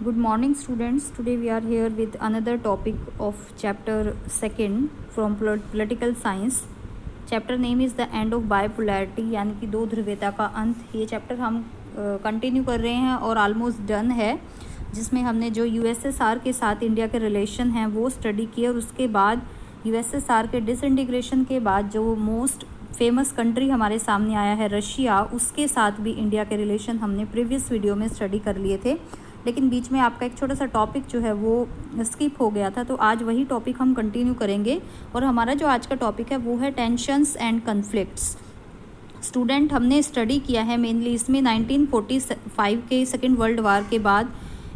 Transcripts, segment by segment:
Good morning, students. Today we are here with another topic of chapter 2nd from political science. Chapter name is the end of bipolarity, यानी कि दो ध्रुवीयता का अंत। ये chapter हम कंटिन्यू कर रहे हैं और ऑलमोस्ट डन है, जिसमें हमने जो यूएसएसआर के साथ इंडिया के रिलेशन हैं वो स्टडी किए, और उसके बाद यूएसएसआर के डिसइंटीग्रेशन के बाद जो मोस्ट फेमस कंट्री हमारे सामने आया है रशिया, उसके साथ भी इंडिया के रिलेशन हमने प्रीवियस वीडियो में स्टडी कर लिए थे। लेकिन बीच में आपका एक छोटा सा टॉपिक जो है वो स्किप हो गया था, तो आज वही टॉपिक हम कंटिन्यू करेंगे। और हमारा जो आज का टॉपिक है वो है टेंशन्स एंड कन्फ्लिक्ट्स। स्टूडेंट, हमने स्टडी किया है मेनली इसमें 1945 के सेकेंड वर्ल्ड वार के बाद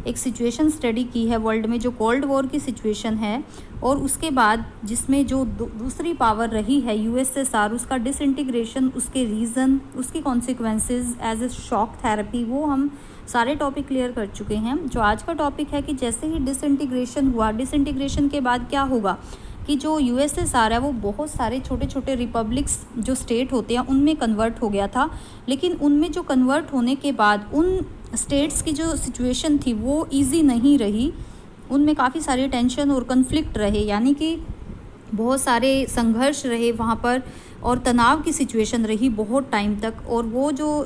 एक सिचुएशन स्टडी की है वर्ल्ड में, जो कोल्ड वॉर की सिचुएशन है, और उसके बाद जिसमें जो दूसरी पावर रही है यूएसएसआर, उसका डिसइंटीग्रेशन, उसके रीज़न, उसकी consequences as a shock therapy, वो हम सारे टॉपिक क्लियर कर चुके हैं। जो आज का टॉपिक है कि जैसे ही डिसइंटीग्रेशन हुआ, डिसइंटीग्रेशन के बाद क्या होगा कि जो यूएसएसआर है वो बहुत सारे छोटे छोटे रिपब्लिक्स जो स्टेट होते हैं उनमें कन्वर्ट हो गया था। लेकिन उनमें जो कन्वर्ट होने के बाद उन स्टेट्स की जो सिचुएशन थी वो इजी नहीं रही, उनमें काफ़ी सारे टेंशन और कन्फ्लिक्ट रहे, यानी कि बहुत सारे संघर्ष रहे वहाँ पर, और तनाव की सिचुएशन रही बहुत टाइम तक। और वो जो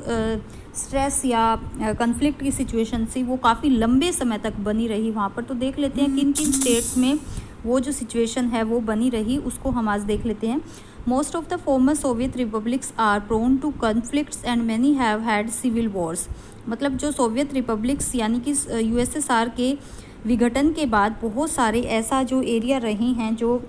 स्ट्रेस या कन्फ्लिक्ट की सिचुएशन थी वो काफ़ी लंबे समय तक बनी रही वहाँ पर। तो देख लेते हैं किन किन स्टेट्स में वो जो सिचुएशन है वो बनी रही, उसको हम आज देख लेते हैं। Most of the former Soviet republics are prone to conflicts and many have had civil wars. मतलब जो सोवियत रिपब्लिक्स यानी कि यूएसएसआर के विघटन के बाद बहुत सारे ऐसा जो एरिया रहे हैं जो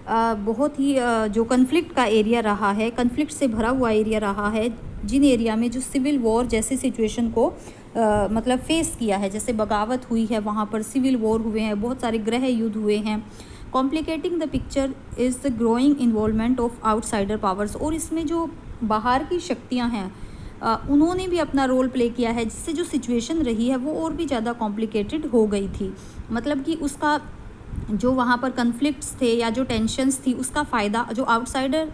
बहुत ही जो कन्फ्लिक्ट का एरिया रहा है, कन्फ्लिक्ट से भरा हुआ एरिया रहा है, जिन एरिया में जो सिविल वॉर जैसी सिचुएशन को मतलब फेस किया है, जैसे बगावत हुई है वहाँ पर, सिविल वॉर हुए हैं, बहुत सारे गृह युद्ध हुए हैं। Complicating the picture is the growing involvement of outsider powers. और इसमें जो बाहर की शक्तियाँ हैं उन्होंने भी अपना रोल प्ले किया है, जिससे जो सिचुएशन रही है वो और भी ज़्यादा कॉम्प्लिकेटेड हो गई थी। मतलब कि उसका जो वहाँ पर कन्फ्लिक्ट्स थे या जो टेंशन्स थी, उसका फ़ायदा जो आउटसाइडर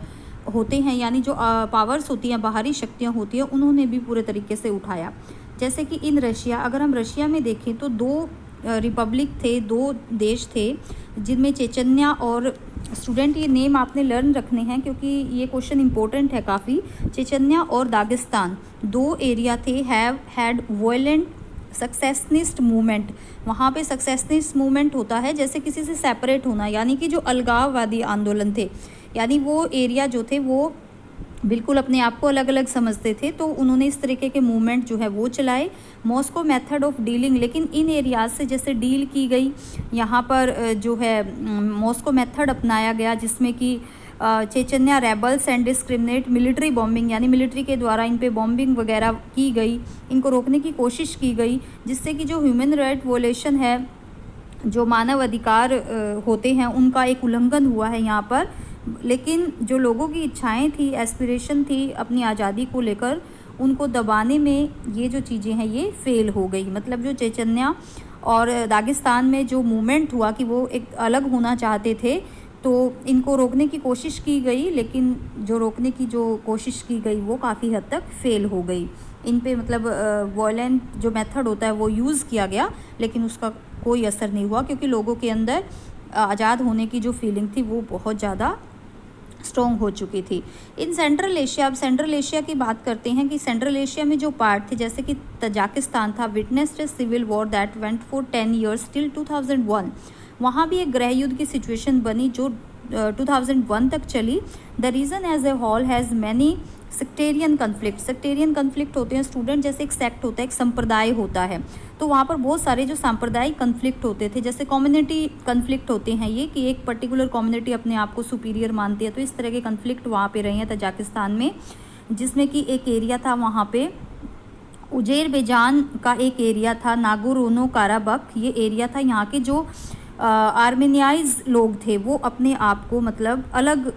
होते हैं यानी जो पावर्स होती हैं, बाहरी शक्तियाँ होती हैं, उन्होंने भी पूरे तरीके से उठाया। जैसे कि इन रशिया, अगर हम रशिया में देखें तो दो रिपब्लिक थे, दो देश थे, जिनमें चेचन्या और स्टूडेंट ये नेम आपने लर्न रखने हैं क्योंकि ये क्वेश्चन इंपॉर्टेंट है काफ़ी। चेचन्या और दागिस्तान दो एरिया थे, हैव हैड वायलेंट सक्सेसनिस्ट मूवमेंट। वहाँ पे सक्सेसनिस्ट मूवमेंट होता है जैसे किसी से सेपरेट होना, यानी कि जो अलगाववादी आंदोलन थे, यानी वो एरिया जो थे वो बिल्कुल अपने आप को अलग अलग समझते थे, तो उन्होंने इस तरीके के मूवमेंट जो है वो चलाए। मॉस्को मेथड ऑफ डीलिंग, लेकिन इन एरियाज से जैसे डील की गई, यहाँ पर जो है मॉस्को मेथड अपनाया गया, जिसमें कि Chechnya rebels and discriminate military bombing, यानी मिलिट्री के द्वारा इन पे बॉम्बिंग वगैरह की गई, इनको रोकने की कोशिश की गई, जिससे कि जो ह्यूमन राइट वोलेशन है, जो मानव अधिकार होते हैं, उनका एक उल्लंघन हुआ है यहाँ पर। लेकिन जो लोगों की इच्छाएं थी, एस्पिरेशन थी अपनी आज़ादी को लेकर, उनको दबाने में ये जो चीज़ें हैं ये फेल हो गई। मतलब जो चेचन्या और दागिस्तान में जो मूवमेंट हुआ कि वो एक अलग होना चाहते थे, तो इनको रोकने की कोशिश की गई, लेकिन जो रोकने की जो कोशिश की गई वो काफ़ी हद तक फेल हो गई। इन पे मतलब वॉयलेंट जो मेथड होता है वो यूज़ किया गया, लेकिन उसका कोई असर नहीं हुआ, क्योंकि लोगों के अंदर आज़ाद होने की जो फीलिंग थी वो बहुत ज़्यादा स्ट्रॉन्ग हो चुकी थी। इन सेंट्रल एशिया, अब सेंट्रल एशिया की बात करते हैं कि सेंट्रल एशिया में जो पार्ट थे, जैसे कि तजाकिस्तान था, witnessed a civil war that went for 10 years till 2001। वहाँ भी एक गृह युद्ध की सिचुएशन बनी जो 2001 तक चली। The region as a whole has many sectarian conflict. Sectarian conflict होते हैं स्टूडेंट, जैसे एक सेक्ट होता है, एक संप्रदाय होता है, तो वहाँ पर बहुत सारे जो सांप्रदायिक कन्फ्लिक्ट होते थे, जैसे कम्युनिटी कन्फ्लिक्ट होते हैं ये, कि एक पर्टिकुलर कम्युनिटी अपने आप को सुपीरियर मानती है, तो इस तरह के कन्फ्लिक्ट वहाँ पे रहे हैं तजाकिस्तान में। जिसमें कि एक एरिया था वहाँ पे उज़ेरबैजान का, एक एरिया था नागोर्नो काराबख, ये एरिया था। यहाँ के जो आर्मेनियाइज लोग थे वो अपने आप को मतलब अलग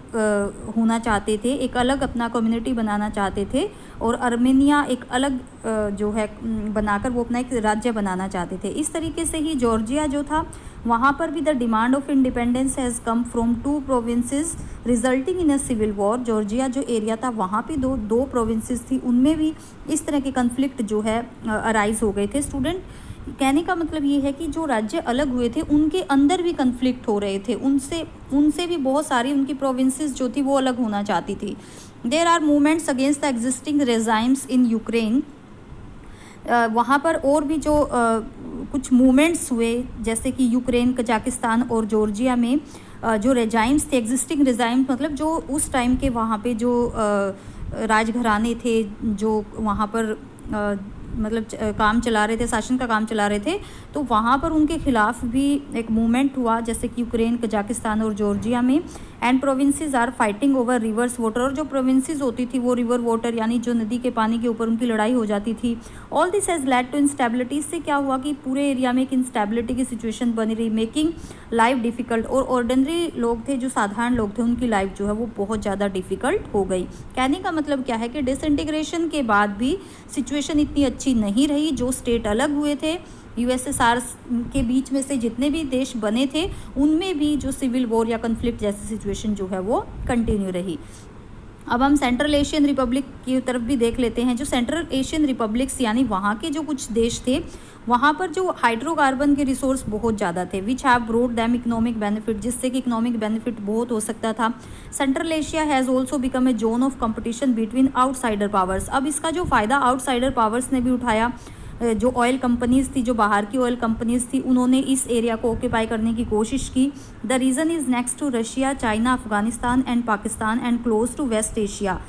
होना चाहते थे, एक अलग अपना कम्युनिटी बनाना चाहते थे, और आर्मेनिया एक अलग जो है बनाकर वो अपना एक राज्य बनाना चाहते थे। इस तरीके से ही जॉर्जिया जो था, वहाँ पर भी the demand of independence has come from 2 provinces resulting in a civil war. Georgia जो एरिया था वहाँ पे दो प्रोविंसेस थी, उनमें भी इस तरह के कन्फ्लिक्ट जो है अराइज हो गए थे। स्टूडेंट, कहने का मतलब ये है कि जो राज्य अलग हुए थे उनके अंदर भी कन्फ्लिक्ट हो रहे थे, उनसे भी बहुत सारी उनकी प्रोविंसेस जो थी वो अलग होना चाहती थी। There are movements against the existing regimes in Ukraine. वहाँ पर और भी जो कुछ मूवमेंट्स हुए, जैसे कि यूक्रेन, कजाकिस्तान और जॉर्जिया में जो रेजाइम्स थे, एग्जिस्टिंग रेजाइम मतलब जो उस टाइम के वहाँ पे जो राजघराने थे, जो वहाँ पर मतलब काम चला रहे थे, शासन का काम चला रहे थे, तो वहाँ पर उनके खिलाफ भी एक मूवमेंट हुआ, जैसे कि यूक्रेन, कजाकिस्तान और जॉर्जिया में। And provinces are fighting over rivers water, और जो प्रोविंसेस होती थी वो रिवर वाटर यानी जो नदी के पानी के ऊपर उनकी लड़ाई हो जाती थी। All this has led to instability. इससे क्या हुआ कि पूरे एरिया में एक इंस्टेबिलिटी की सिचुएशन बनी रही, मेकिंग लाइफ डिफ़िकल्ट। और ऑर्डिनरी लोग थे, जो साधारण लोग थे, उनकी लाइफ जो है वो बहुत ज़्यादा डिफ़िकल्ट हो गई। कहने का मतलब क्या है कि डिसइंटीग्रेशन के बाद भी सिचुएशन इतनी अच्छी नहीं रही। जो स्टेट अलग हुए थे, यूएसएसआर के बीच में से जितने भी देश बने थे, उनमें भी जो सिविल वॉर या कन्फ्लिक्ट जैसी सिचुएशन जो है वो कंटिन्यू रही। अब हम सेंट्रल एशियन रिपब्लिक की तरफ भी देख लेते हैं। जो सेंट्रल एशियन रिपब्लिक्स यानी वहाँ के जो कुछ देश थे, वहाँ पर जो हाइड्रोकार्बन के रिसोर्स बहुत ज़्यादा थे, which have brought them economic benefit, जिससे कि इकोनॉमिक बेनिफिट बहुत हो सकता था। Central Asia has also become a zone of competition between outsider powers. अब इसका जो फ़ायदा आउटसाइडर पावर्स ने भी उठाया, जो ऑयल कंपनीज़ थी, जो बाहर की ऑयल कंपनीज़ थी, उन्होंने इस एरिया को ऑक्यूपाई करने की कोशिश की। The reason is next to Russia, China, Afghanistan and Pakistan and close to West Asia.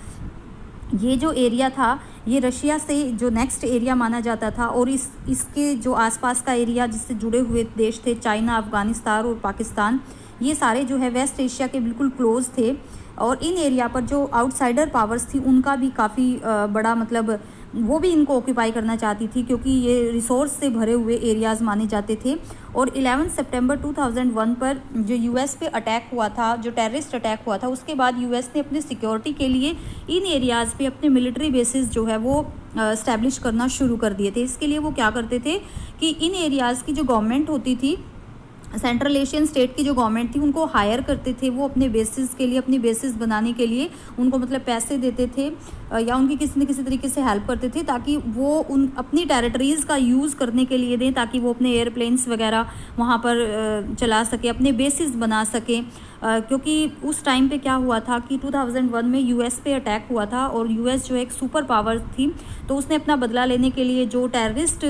ये जो एरिया था ये रशिया से जो नेक्स्ट एरिया माना जाता था, और इसके जो आसपास का एरिया जिससे जुड़े हुए देश थे, चाइना, अफगानिस्तान और पाकिस्तान, ये सारे जो है वेस्ट एशिया के बिल्कुल क्लोज थे। और इन एरिया पर जो आउटसाइडर पावर्स थी उनका भी काफ़ी बड़ा मतलब वो भी इनको ऑक्यूपाई करना चाहती थी, क्योंकि ये रिसोर्स से भरे हुए एरियाज़ माने जाते थे। और 11 सितंबर 2001 पर जो यूएस पे अटैक हुआ था, जो टेररिस्ट अटैक हुआ था, उसके बाद यूएस ने अपनी सिक्योरिटी के लिए इन एरियाज़ पे अपने मिलिट्री बेसिस जो है वो इस्टेब्लिश करना शुरू कर दिए थे। इसके लिए वो क्या करते थे कि इन एरियाज़ की जो गवर्नमेंट होती थी, सेंट्रल एशियन स्टेट की जो गवर्नमेंट थी, उनको हायर करते थे वो अपने बेसिस के लिए, अपनी बेसिस बनाने के लिए उनको मतलब पैसे देते थे या उनकी किसी न किसी तरीके से हेल्प करते थे, ताकि वो उन अपनी टेरिटरीज़ का यूज़ करने के लिए दें, ताकि वो अपने एयरप्लेन्स वगैरह वहाँ पर चला सके, अपने बेसिस बना सके। क्योंकि उस टाइम पे क्या हुआ था कि 2001 में यूएस पे अटैक हुआ था, और यूएस जो एक सुपर पावर थी, तो उसने अपना बदला लेने के लिए जो टेररिस्ट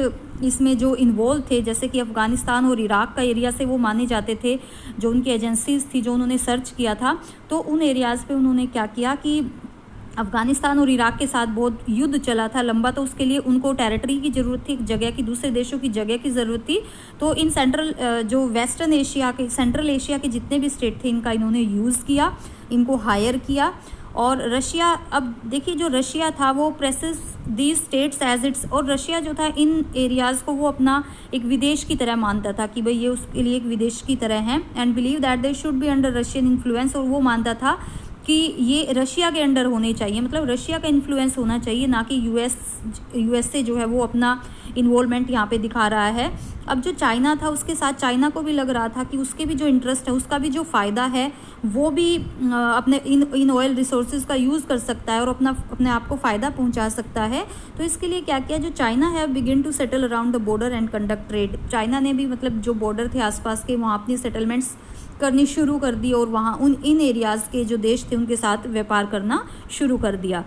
इसमें जो इन्वॉल्व थे, जैसे कि अफ़गानिस्तान और इराक़ का एरिया से वो माने जाते थे, जो उनकी एजेंसीज़ थी, जो उन्होंने सर्च किया था, तो उन एरियाज़ पे उन्होंने क्या किया कि अफ़गानिस्तान और इराक़ के साथ बहुत युद्ध चला था लंबा, तो उसके लिए उनको टेरिटरी की ज़रूरत थी, एक जगह की, दूसरे देशों की जगह की ज़रूरत थी। तो इन जो वेस्टर्न एशिया के, सेंट्रल एशिया के जितने भी स्टेट थे, इनका इन्होंने यूज़ किया, इनको हायर किया। और रशिया, अब देखिए जो रशिया था वो presses these states as its, और रशिया जो था इन एरियाज़ को वो अपना एक विदेश की तरह मानता था कि भाई ये उसके लिए एक विदेश की तरह है, and believe that they should be under Russian influence, और वो मानता था कि ये रशिया के अंडर होने चाहिए, मतलब रशिया का इन्फ्लुएंस होना चाहिए, ना कि यूएस से जो है वो अपना इन्वॉल्वमेंट यहाँ पे दिखा रहा है। अब जो चाइना था, उसके साथ चाइना को भी लग रहा था कि उसके भी जो इंटरेस्ट है, उसका भी जो फ़ायदा है, वो भी अपने इन ऑयल रिसोर्सेज का यूज़ कर सकता है और अपने आप को फ़ायदा पहुँचा सकता है। तो इसके लिए क्या किया, जो चाइना है begin to settle around the border and conduct trade. China ने भी मतलब जो बॉर्डर थे आसपास के, वहाँ अपनी सेटलमेंट्स करनी शुरू कर दी, और वहाँ इन एरियाज़ के जो देश थे उनके साथ व्यापार करना शुरू कर दिया।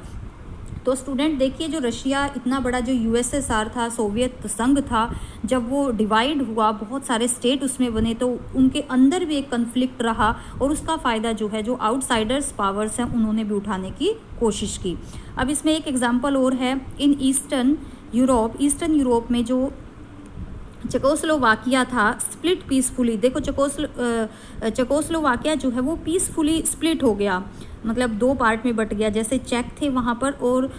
तो स्टूडेंट देखिए, जो रशिया इतना बड़ा जो यूएसएसआर था, सोवियत संघ था, जब वो डिवाइड हुआ, बहुत सारे स्टेट उसमें बने, तो उनके अंदर भी एक कन्फ्लिक्ट रहा, और उसका फ़ायदा जो है जो आउटसाइडर्स पावर्स हैं उन्होंने भी उठाने की कोशिश की। अब इसमें एक एग्जांपल और है, इन ईस्टर्न यूरोप में जो चेकोस्लोवाकिया था, स्प्लिट पीसफुली। देखो चेकोस्लोवाकिया जो है वो पीसफुली स्प्लिट हो गया, मतलब दो पार्ट में बट गया। जैसे चेक थे वहाँ पर, और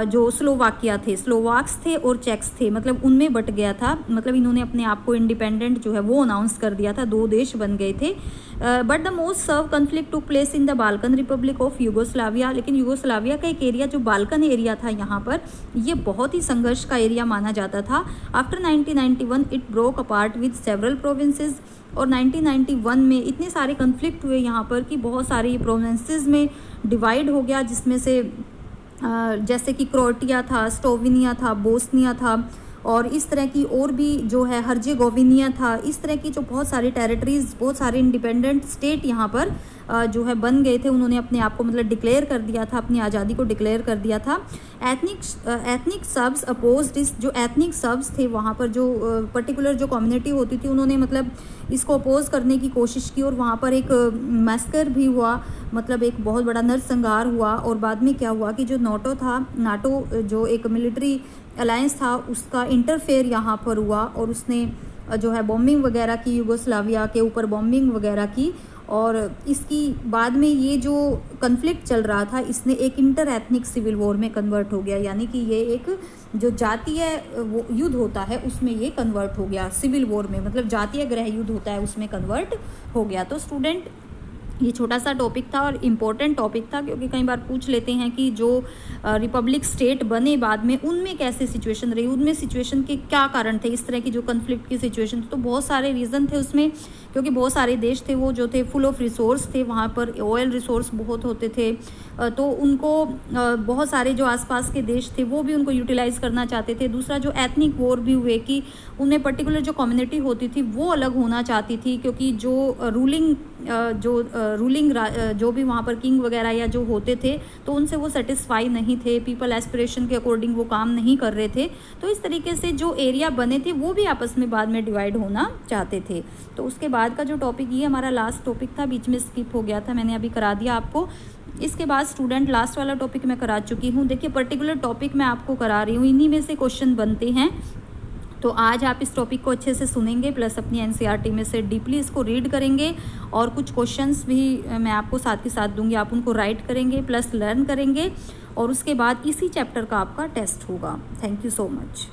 जो स्लोवाकिया थे, स्लोवाक्स थे और चेक्स थे, मतलब उनमें बट गया था। मतलब इन्होंने अपने आप को इंडिपेंडेंट जो है वो अनाउंस कर दिया था, दो देश बन गए थे। But the most severe conflict took place in the Balkan republic of Yugoslavia. लेकिन यूगोस्लाविया का एक एरिया जो बाल्कन एरिया था, यहाँ पर ये बहुत ही संघर्ष का एरिया माना जाता था। After 1991 it broke apart with several provinces, और 1991 में इतने सारे कन्फ्लिक्ट हुए यहाँ पर कि बहुत सारी प्रोविंसेस में डिवाइड हो गया, जिसमें से जैसे कि क्रोएटिया था, स्लोवेनिया था, बोस्निया था, और इस तरह की और भी जो है हर्जेगोविनिया था, इस तरह की जो बहुत सारी टेरिटरीज, बहुत सारे इंडिपेंडेंट स्टेट यहाँ पर जो है बन गए थे। उन्होंने अपने आप को मतलब डिक्लेयर कर दिया था, अपनी आज़ादी को डिक्लेयर कर दिया था। एथनिक सबस अपोज्ड इस, जो एथनिक सबस थे वहाँ पर जो पर्टिकुलर जो कम्युनिटी होती थी, उन्होंने मतलब इसको अपोज करने की कोशिश की और वहाँ पर एक मैस्कर भी हुआ, मतलब एक बहुत बड़ा नरसंहार हुआ। और बाद में क्या हुआ कि जो नाटो जो एक मिलिट्री अलायंस था, उसका इंटरफेयर यहाँ पर हुआ और उसने जो है बॉम्बिंग वगैरह की, यूगोस्लाविया के ऊपर बॉम्बिंग वगैरह की। और इसकी बाद में ये जो कन्फ्लिक्ट चल रहा था, इसने एक इंटर एथनिक सिविल वॉर में कन्वर्ट हो गया, यानी कि ये एक जो जातीय युद्ध होता है उसमें ये कन्वर्ट हो गया, सिविल वॉर में, मतलब जातीय गृह युद्ध होता है उसमें कन्वर्ट हो गया। तो स्टूडेंट, ये छोटा सा टॉपिक था और इम्पोर्टेंट टॉपिक था, क्योंकि कई बार पूछ लेते हैं कि जो रिपब्लिक स्टेट बने बाद में, उनमें कैसे सिचुएशन रही, उनमें सिचुएशन के क्या कारण थे, इस तरह की जो कन्फ्लिक्ट की सिचुएशन। तो बहुत सारे रीज़न थे उसमें, क्योंकि बहुत सारे देश थे वो जो थे फुल ऑफ रिसोर्स थे, वहाँ पर ऑयल रिसोर्स बहुत होते थे, तो उनको बहुत सारे जो आसपास के देश थे वो भी उनको यूटिलाइज़ करना चाहते थे। दूसरा जो एथनिक वॉर भी हुए कि उनमें पर्टिकुलर जो कम्युनिटी होती थी वो अलग होना चाहती थी, क्योंकि जो रूलिंग जो भी वहाँ पर किंग वगैरह या जो होते थे, तो उनसे वो सेटिस्फाई नहीं थे, पीपल एस्पिरेशन के अकॉर्डिंग वो काम नहीं कर रहे थे। तो इस तरीके से जो एरिया बने थे वो भी आपस में बाद में डिवाइड होना चाहते थे। तो उसके बाद का जो टॉपिक, ये हमारा लास्ट टॉपिक था, बीच में स्किप हो गया था, मैंने अभी करा दिया आपको। इसके बाद स्टूडेंट लास्ट वाला टॉपिक मैं करा चुकी हूँ। देखिए, पर्टिकुलर टॉपिक मैं आपको करा रही हूँ, इन्हीं में से क्वेश्चन बनते हैं। तो आज आप इस टॉपिक को अच्छे से सुनेंगे, प्लस अपनी एनसीईआरटी में से डीपली इसको रीड करेंगे, और कुछ क्वेश्चंस भी मैं आपको साथ के साथ दूंगी, आप उनको राइट करेंगे प्लस लर्न करेंगे, और उसके बाद इसी चैप्टर का आपका टेस्ट होगा। Thank you so much.